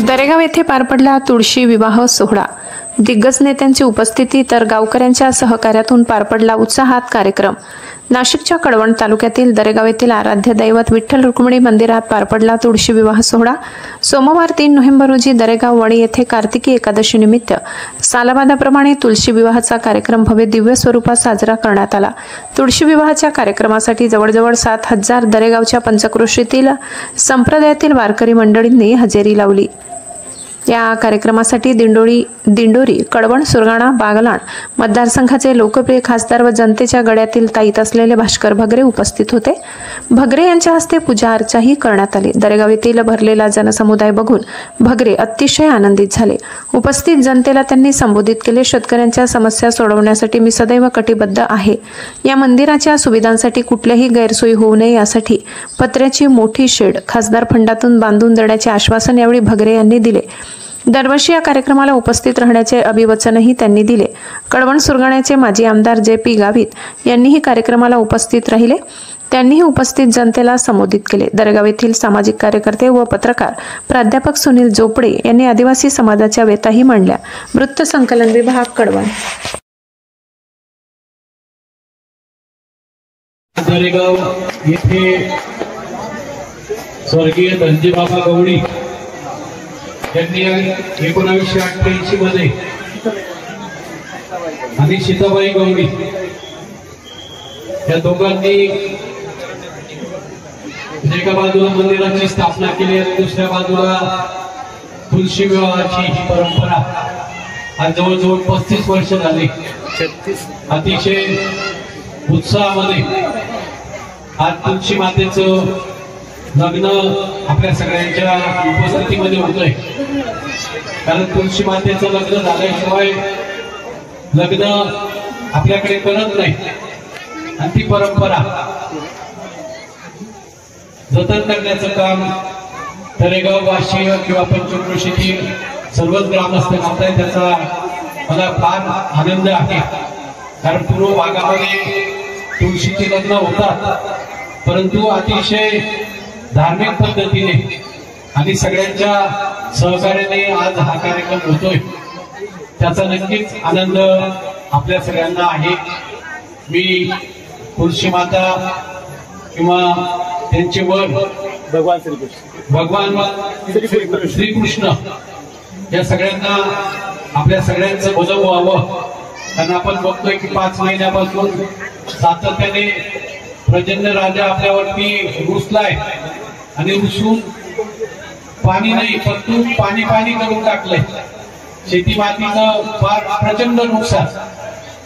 दरेगाव येथे पार पडला तुळशी विवाह सोहळा। दिग्गज नेत्यांची उपस्थिती तर गावकऱ्यांच्या सहकार्यातून पार पडला उत्साहात कार्यक्रम। नाशिकच्या कळवण तालुक्यातील दरेगाव येथील आराध्य दैवत विठ्ठल रुक्मिणी मंदिरात पार पडला तुळशी विवाह सोहळा। सोमवार 3 नोव्हेंबर रोजी दरेगाव वणी येथे कार्तिकी एकादशी निमित्त सालाबादाप्रमाणे तुळशी विवाहाचा कार्यक्रम भव्य दिव्य स्वरूपात साजरा करण्यात आला। तुळशी विवाहाच्या कार्यक्रमासाठी जवळजवळ 7,000 दरेगावच्या पंचक्रोशीतील संप्रदायातील वारकरी मंडळींनी हजेरी लावली। या कार्यक्रमासाठी दिंडोरी, कळवण, सुरगाणा, बागलाण मतदारसंघाचे लोकप्रिय खासदार व जनतेच्या गळ्यातील ताईत असलेले भास्कर भगरे उपस्थित होते। भगरे यांच्या हस्ते पूजा अर्चाही करण्यात आली। दरेगाव येथील भरलेला जनसमुदाय बघून भगरे अतिशय आनंदित झाले। उपस्थित जनतेला त्यांनी संबोधित केले। शेतकऱ्यांच्या समस्या सोडवण्यासाठी मी सदैव कटिबद्ध आहे। या मंदिराच्या सुविधांसाठी कुठल्याही गैरसोयी होऊ नये यासाठी पत्र्याची मोठी शेड खासदार फंडातून बांधून देण्याचे आश्वासन यावेळी भगरे यांनी दिले। दरवर्षी या कार्यक्रमाला उपस्थित राहण्याचे अभिवचनही त्यांनी दिले। कळवण सुरगाण्याचे माजी आमदार JP गावित यांनीही कार्यक्रमाला उपस्थित राहिले। त्यांनीही उपस्थित जनतेला संबोधित केले। दरेगाव येथील सामाजिक कार्यकर्ते व पत्रकार प्राध्यापक सुनील जोपडे यांनी आदिवासी समाजाच्या व्यथाही मांडल्या। वृत्त संकलन विभाग, कळवण। दरेगाव येथे स्वर्गीय धनजीबाबा गवळी यांनी 1988 मध्ये आणि सीताबाई गवळी या दोघांनी एका बाजूला मंदिराची स्थापना केली आणि दुसऱ्या बाजूला तुळशी विवाहाची परंपरा आज जवळजवळ 35 वर्ष झाली। अतिशय उत्साहामध्ये आज तुळशी मातेचं लग्न आपल्या सगळ्यांच्या उपस्थितीमध्ये होतोय। कारण तुळशी मातेचं लग्न झाल्याशिवाय लग्न आपल्याकडे करत नाही आणि ती परंपरा जतन करण्याचं काम दरेगाव वाशी किंवा पंचक्रोशीतील सर्वच ग्रामस्थ करतायत। त्याचा मला फार आनंद आहे। कारण पूर्व भागामध्ये तुळशीचे लग्न होतात, परंतु अतिशय धार्मिक पद्धतीने आणि सगळ्यांच्या सहकार्याने आज हा कार्यक्रम होतोय। त्याचा नक्कीच आनंद आपल्या सगळ्यांना आहे। मी तुळशी माता किंवा त्यांचे वर भगवान श्रीकृष्ण या सगळ्यांना आपल्या सगळ्यांचं भलं व्हावं। कारण आपण बघतोय की 5 महिन्यापासून सातत्याने प्रचंड राजा आपल्यावरती रुसलाय आणि रुसून पाणी नाही फक्त पाणी करून टाकलंय। शेती मातीचं फार प्रचंड नुकसान।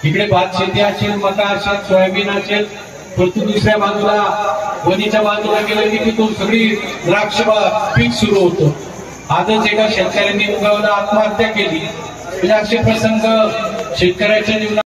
इकडे भात शेती असेल, मका असेल, सोयाबीन असेल, परंतु दुसऱ्या बाजूला वणीच्या बाजूला गेलं की तिथून सगळी द्राक्ष पीक सुरू होतं। आजच एका शेतकऱ्यांनी मुगावला आत्महत्या केली। म्हणजे असे प्रसंग शेतकऱ्याच्या जीवनात